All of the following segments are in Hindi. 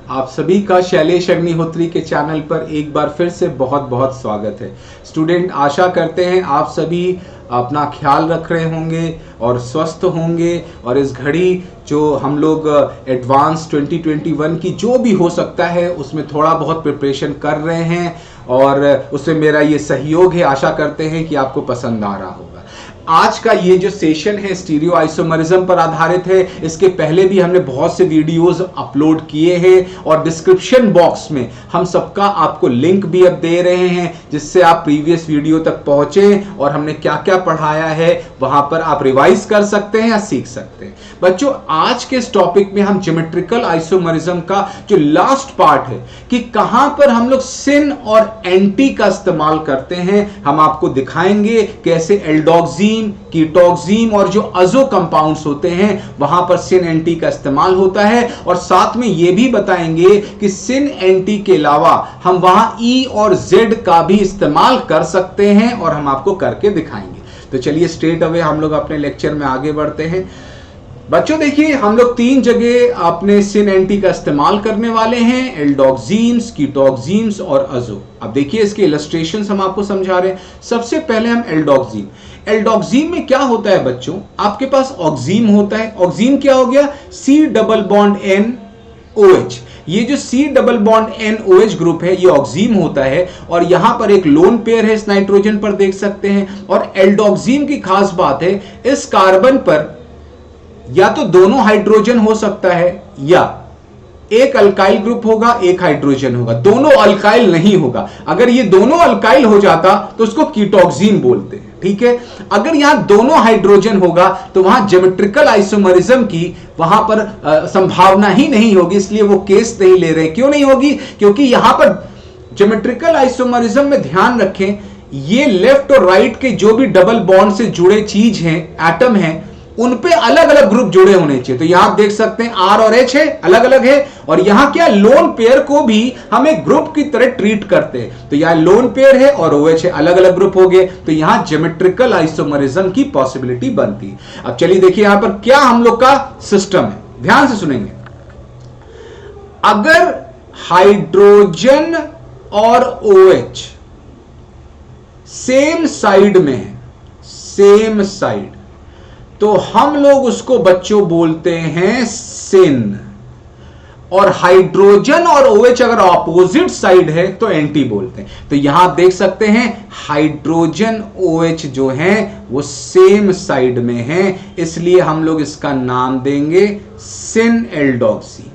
आप सभी का शैलेश अग्निहोत्री के चैनल पर एक बार फिर से बहुत बहुत स्वागत है। स्टूडेंट, आशा करते हैं आप सभी अपना ख्याल रख रहे होंगे और स्वस्थ होंगे, और इस घड़ी जो हम लोग एडवांस 2021 की जो भी हो सकता है उसमें थोड़ा बहुत प्रिपरेशन कर रहे हैं, और उसमें मेरा ये सहयोग है। आशा करते हैं कि आपको पसंद आ रहा होगा। आज का ये जो सेशन है स्टीरियो आइसोमरिज्म पर आधारित है। इसके पहले भी हमने बहुत से वीडियोस अपलोड किए हैं, और डिस्क्रिप्शन बॉक्स में हम सबका आपको लिंक भी अब दे रहे हैं, जिससे आप प्रीवियस वीडियो तक पहुंचे और हमने क्या क्या पढ़ाया है वहां पर आप रिवाइज कर सकते हैं या सीख सकते हैं। बच्चों, आज के इस टॉपिक में हम ज्योमेट्रिकल आइसोमरिज्म का जो लास्ट पार्ट है कि कहां पर हम लोग सिन और एंटी का इस्तेमाल करते हैं, हम आपको दिखाएंगे कैसे एल्डोक्सीन, कीटोक्सीन और जो अजो कंपाउंड्स होते हैं वहां पर सिन एंटी का इस्तेमाल होता है, और साथ में यह भी बताएंगे कि सिन एंटी के अलावा हम वहां ई और जेड का भी इस्तेमाल कर सकते हैं, और हम आपको करके दिखाएंगे। तो चलिए स्ट्रेट अवे हम लोग अपने लेक्चर में आगे बढ़ते हैं। बच्चों देखिए, हम लोग 3 जगह अपने सिन एंटी का इस्तेमाल करने वाले हैं, एल्डोक्सीन्स, कीटोक्सीन्स और अजो। अब देखिए इसके इलस्ट्रेशंस हम आपको समझा रहे हैं। सबसे पहले हम एल्डोक्सीन। एल्डोक्सीन में क्या होता है बच्चों, आपके पास ऑक्सीन होता है। ऑक्सीन क्या हो गया, C डबल बॉन्ड NOH। ये जो C double bond NOH group है ये ऑक्सीन होता है, और यहां पर एक लोन पेयर है इस नाइट्रोजन पर, देख सकते हैं। और एल्डोक्सीन की खास बात है, इस कार्बन पर या तो दोनों हाइड्रोजन हो सकता है, या एक अल्काइल ग्रुप होगा, एक हाइड्रोजन होगा, दोनों अल्काइल नहीं होगा। अगर ये दोनों अल्काइल हो जाता तो उसको कीटोक्सीन बोलते हैं, ठीक है। अगर यहां दोनों हाइड्रोजन होगा तो वहां ज्योमेट्रिकल आइसोमरिज्म की वहां पर संभावना ही नहीं होगी, इसलिए वो केस नहीं ले रहे। क्यों नहीं होगी, क्योंकि यहां पर ज्योमेट्रिकल आइसोमरिज्म में ध्यान रखें, ये लेफ्ट और राइट के जो भी डबल बॉन्ड से जुड़े चीज हैं, एटम हैं, उन पे अलग अलग ग्रुप जुड़े होने चाहिए। तो यहां आप देख सकते हैं R और H है, अलग अलग है, और यहां क्या, लोन पेयर को भी हम एक ग्रुप की तरह ट्रीट करते हैं। तो यहां लोन पेयर है और OH है, अलग अलग ग्रुप हो गए, तो यहां ज्योमेट्रिकल आइसोमरिज्म की पॉसिबिलिटी बनती है। अब चलिए देखिए यहां पर क्या हम लोग का सिस्टम है, ध्यान से सुनेंगे। अगर हाइड्रोजन और OH सेम साइड में है, सेम साइड, तो हम लोग उसको बच्चों बोलते हैं सिन। और हाइड्रोजन और OH अगर ऑपोजिट साइड है तो एंटी बोलते हैं। तो यहां आप देख सकते हैं हाइड्रोजन OH जो है वो सेम साइड में है, इसलिए हम लोग इसका नाम देंगे सिन एल्डोक्सीन।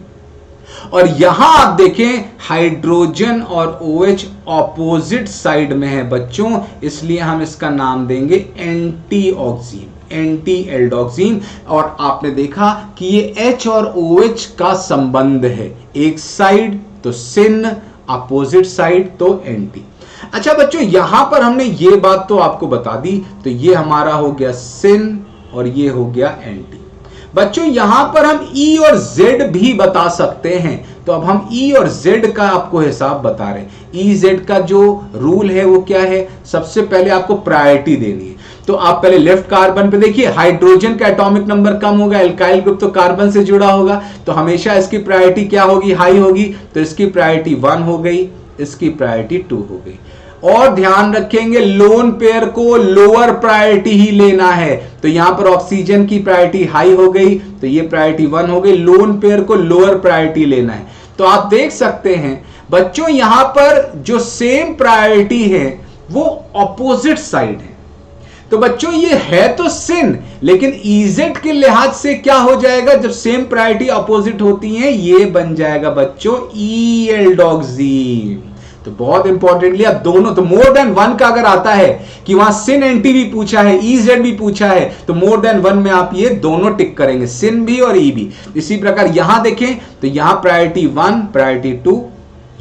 और यहां आप देखें हाइड्रोजन और OH ऑपोजिट साइड में है बच्चों, इसलिए हम इसका नाम देंगे एंटी ऑक्सीन, एंटी एल्डोक्सीन। और आपने देखा कि ये H और OH का संबंध है, एक साइड तो सिन, अपोजिट साइड तो एंटी। अच्छा बच्चों, यहां पर हमने ये बात तो आपको बता दी, तो ये हमारा हो गया सिन और ये हो गया एंटी। बच्चों यहां पर हम E और Z भी बता सकते हैं, तो अब हम E और Z का आपको हिसाब बता रहे हैं। E Z का जो रूल है वो क्या है, सबसे पहले आपको प्रायोरिटी देनी है। तो आप पहले लेफ्ट कार्बन पे देखिए, हाइड्रोजन का एटॉमिक नंबर कम होगा, एल्काइल ग्रुप तो कार्बन से जुड़ा होगा, तो हमेशा इसकी प्रायोरिटी क्या होगी, हाई होगी। तो इसकी प्रायोरिटी 1 हो गई, इसकी प्रायोरिटी 2 हो गई। और ध्यान रखेंगे लोन पेयर को लोअर प्रायोरिटी ही लेना है, तो यहां पर ऑक्सीजन की प्रायोरिटी हाई हो गई, तो ये प्रायोरिटी 1 हो गई, लोन पेयर को लोअर प्रायोरिटी लेना है। तो आप देख सकते हैं बच्चों यहां पर जो सेम प्रायोरिटी है वो ऑपोजिट साइड है। तो बच्चों ये है तो सिन, लेकिन EZ के लिहाज से क्या हो जाएगा, जब सेम प्रायोरिटी अपोजिट होती है ये बन जाएगा बच्चों E एल्डोक्सीन। तो बहुत इंपॉर्टेंटली अब दोनों, तो मोर देन 1 का अगर आता है कि वहां सिन एंटी भी पूछा है, EZ भी पूछा है, तो मोर देन 1 में आप ये दोनों टिक करेंगे, सिन भी और E भी। इसी प्रकार यहां देखें तो यहां प्रायोरिटी 1, प्रायोरिटी 2,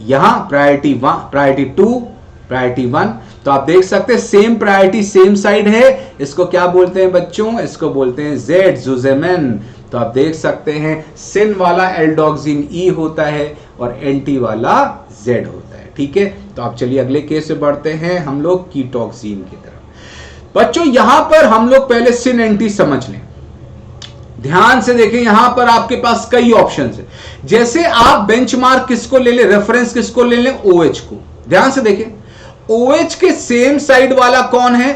यहां प्रायोरिटी 1, प्रायोरिटी 2, प्रायोरिटी 1। तो आप देख सकते हैं सेम प्रायोरिटी, सेम साइड है, इसको क्या बोलते हैं बच्चों, इसको बोलते हैं Z, जुजेमेन। तो आप देख सकते हैं सिन वाला एल्डोक्सीन E होता है और एंटी वाला Z होता है, ठीक है। तो आप चलिए अगले केस से बढ़ते हैं हम लोग कीटोक्सीन की तरफ। बच्चों यहां पर हम लोग पहले सिन एंटी समझ लें। ध्यान से देखें, यहां पर आपके पास कई ऑप्शंस है। जैसे आप बेंचमार्क किसको ले लें, रेफरेंस किसको ले लें, OH को। ध्यान से देखें, OH के सेम साइड वाला कौन है,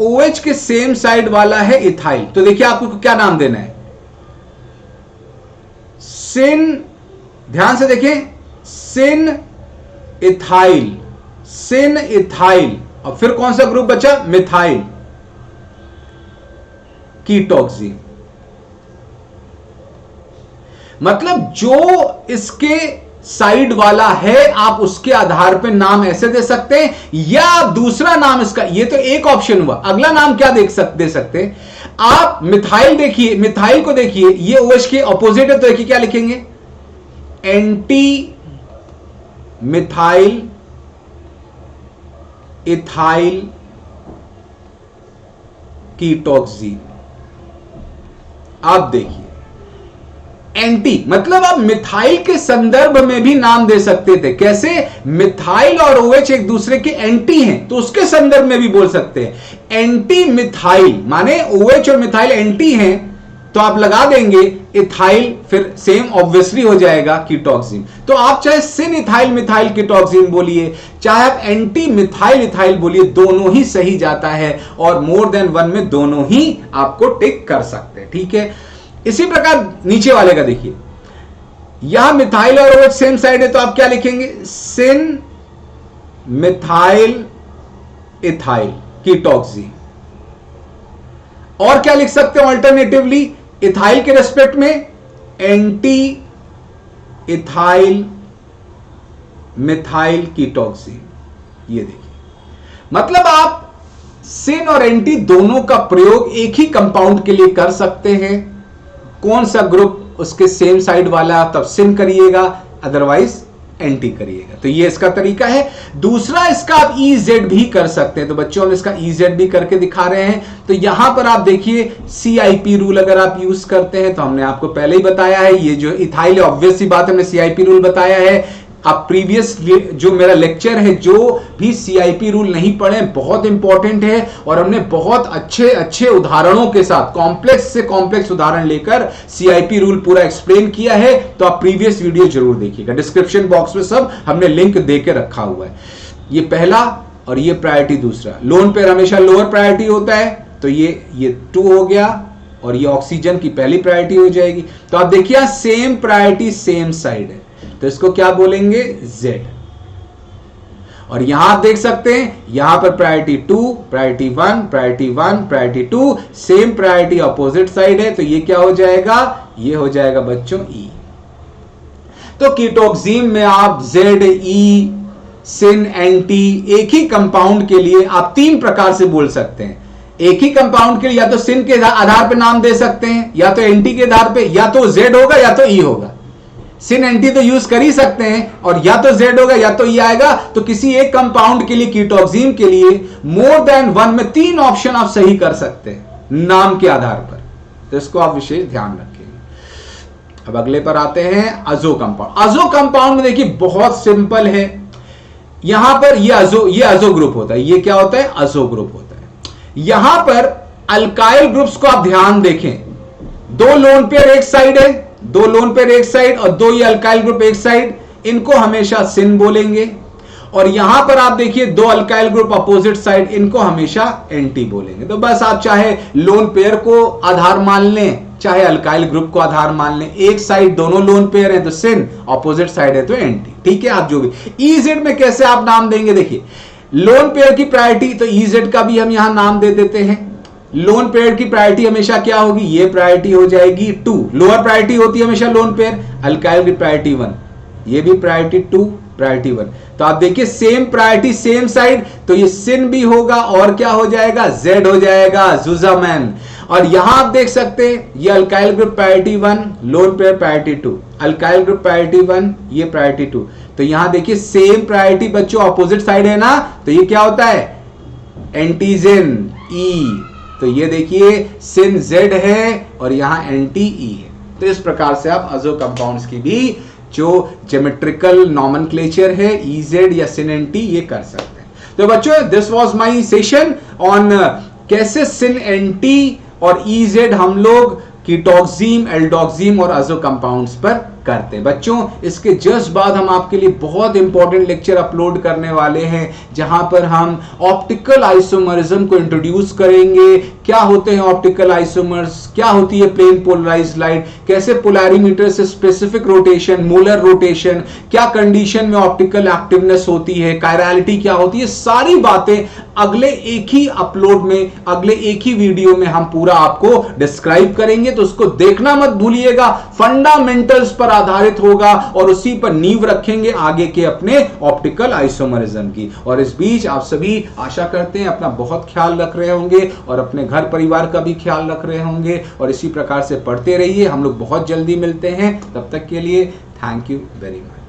OH के सेम साइड वाला है इथाइल। तो देखिए आपको क्या नाम देना है, सिन, ध्यान से देखें, सिन इथाइल, सिन इथाइल। और फिर कौन सा ग्रुप बचा, मिथाइल कीटोक्सिन। मतलब जो इसके साइड वाला है आप उसके आधार पर नाम ऐसे दे सकते हैं, या आप दूसरा नाम इसका, ये तो एक ऑप्शन हुआ। अगला नाम क्या दे सकते हैं आप, मिथाइल देखिए, मिथाइल को देखिए, ये OH के ऑपोजिट है, तो देखिए क्या लिखेंगे, एंटी मिथाइल इथाइल कीटोक्सिन। आप देखिए एंटी, मतलब आप मिथाइल के संदर्भ में भी नाम दे सकते थे। कैसे, मिथाइल और OH एक दूसरे के एंटी हैं, तो उसके संदर्भ में भी बोल सकते हैं। एंटी मिथाइल माने OH और मिथाइल एंटी हैं, तो आप लगा देंगे इथाइल, फिर सेम ऑब्वियसली हो जाएगा कीटोक्सिन। तो आप चाहे सिन इथाइल मिथाइल कीटोक्सिन बोलिए, चाहे आप एंटी मिथाइल इथाइल बोलिए, दोनों ही सही जाता है, और मोर देन वन में दोनों ही आपको टिक कर सकते हैं। ठीक है, इसी प्रकार नीचे वाले का देखिए, यहां मिथाइल और OH सेम साइड है, तो आप क्या लिखेंगे, सिन मिथाइल इथाइल कीटोक्सिन। और क्या लिख सकते हैं ऑल्टरनेटिवली, इथाइल के रेस्पेक्ट में एंटी इथाइल मिथाइल कीटोक्सिन। ये देखिए, मतलब आप सिन और एंटी दोनों का प्रयोग एक ही कंपाउंड के लिए कर सकते हैं। कौन सा ग्रुप उसके सेम साइड वाला तब सिन करिएगा, अदरवाइज एंटी करिएगा। तो ये इसका तरीका है। दूसरा इसका आप EZ भी कर सकते हैं। तो बच्चों हम इसका EZ भी करके दिखा रहे हैं। तो यहां पर आप देखिए CIP रूल अगर आप यूज करते हैं, तो हमने आपको पहले ही बताया है, ये जो इथाइल है ऑब्वियस सी बात है, हमने CIP रूल बताया है। आप प्रीवियस जो मेरा लेक्चर है, जो भी CIP रूल नहीं पढ़े, बहुत इंपॉर्टेंट है, और हमने बहुत अच्छे अच्छे उदाहरणों के साथ कॉम्प्लेक्स से कॉम्प्लेक्स उदाहरण लेकर CIP रूल पूरा एक्सप्लेन किया है। तो आप प्रीवियस वीडियो जरूर देखिएगा, डिस्क्रिप्शन बॉक्स में सब हमने लिंक देके रखा हुआ है। ये पहला, और ये प्रायोरिटी दूसरा। लोन पेयर हमेशा लोअर प्रायोरिटी होता है, तो ये 2 हो गया, और ये ऑक्सीजन की पहली प्रायोरिटी हो जाएगी। तो आप देखिए सेम प्रायोरिटी सेम साइड है, तो इसको क्या बोलेंगे, Z। और यहां आप देख सकते हैं, यहां पर priority 2, priority 1, priority 1, priority 2, same priority opposite side है, तो ये क्या हो जाएगा, ये हो जाएगा बच्चों E। तो कीटोक्सिन में आप Z, E, सिन, एंटी एक ही कंपाउंड के लिए आप 3 प्रकार से बोल सकते हैं। एक ही कंपाउंड के लिए या तो सिन के आधार पर नाम दे सकते हैं, या तो एंटी के आधार पे, या तो Z होगा या तो E होगा। सिन एंटी तो यूज कर ही सकते हैं, और या तो Z होगा या तो E आएगा। तो किसी एक कंपाउंड के लिए, कीटोक्सिन के लिए मोर देन 1 में 3 ऑप्शन आप सही कर सकते हैं नाम के आधार पर। तो इसको आप विशेष ध्यान रखेंगे। अब अगले पर आते हैं, अजो कंपाउंड। अजो कंपाउंड में देखिए बहुत सिंपल है। यहां पर ये अजो ग्रुप होता है। ये क्या होता है, अजो ग्रुप होता है। यहां पर अल्काइल ग्रुप्स को आप ध्यान देखें, 2 लोन पेयर एक साइड है, 2 लोन पेयर एक साइड, और 2 ये अल्काइल ग्रुप एक साइड, इनको हमेशा सिन बोलेंगे। और यहां पर आप देखिए 2 अल्काइल ग्रुप अपोजिट साइड, इनको हमेशा एंटी बोलेंगे। तो बस आप चाहे लोन पेयर को आधार मान लें, चाहे अल्काइल ग्रुप को आधार मान लें। एक साइड दोनों लोन पेयर है तो सिन, अपोजिट साइड है तो एंटी। ठीक है, आप जो भी EZ में कैसे आप नाम देंगे, देखिए लोन पेयर की प्रायोरिटी, तो EZ का भी हम यहां नाम दे देते हैं। लोन पेयर की प्रायोरिटी हमेशा क्या होगी, ये प्रायोरिटी हो जाएगी 2। लोअर प्रायोरिटी होती है हमेशा लोन पेयर। अल्काइल की प्रायोरिटी 1, ये भी प्रायोरिटी 2, प्रायोरिटी 1। तो आप देखिए सेम प्रायोरिटी सेम साइड, तो ये सिन भी होगा, और क्या हो जाएगा, Z हो जाएगा, जुजामैन। और यहां आप देख सकते हैं ये alkyl group priority 1, lone pair priority 2, alkyl group priority 1, ये प्रायोरिटी 2। तो यहां देखिए सेम प्रायोरिटी बच्चों अपोजिट साइड है ना, तो ये क्या होता है, एंटीजन E। तो ये देखिए सिन Z है और यहां एंटी E है। तो इस प्रकार से आप अजो कंपाउंड्स की भी जो ज्योमेट्रिकल नॉमेनक्लेचर है EZ या सिन एंटी, ये कर सकते हैं। तो बच्चों this was my session on कैसे सिन एंटी और EZ हम लोग कीटोक्सीम, एल्डोक्सीम और अजो कंपाउंड्स पर करते हैं। बच्चों इसके जस्ट बाद हम आपके लिए बहुत इंपॉर्टेंट लेक्चर अपलोड करने वाले हैं जहां पर हम ऑप्टिकल आइसोमरिज्म को इंट्रोड्यूस करेंगे। क्या होते हैं ऑप्टिकल आइसोमर्स, क्या होती है प्लेन पोलराइज्ड लाइट, कैसे पोलैरिमीटर से स्पेसिफिक रोटेशन, मोलर रोटेशन, क्या कंडीशन में ऑप्टिकल एक्टिवनेस होती है, कायरलिटी क्या होती है, सारी बातें अगले एक ही अपलोड में, अगले एक ही वीडियो में हम पूरा आपको डिस्क्राइब करेंगे। तो उसको देखना मत भूलिएगा, फंडामेंटल्स पर आधारित होगा और उसी पर नींव रखेंगे आगे के अपने ऑप्टिकल आइसोमरिज्म की। और इस बीच आप सभी आशा करते हैं अपना बहुत ख्याल रख रहे होंगे और अपने घर परिवार का भी ख्याल रख रहे होंगे और इसी प्रकार से पढ़ते रहिए। हम लोग बहुत जल्दी मिलते हैं, तब तक के लिए थैंक यू वेरी मच।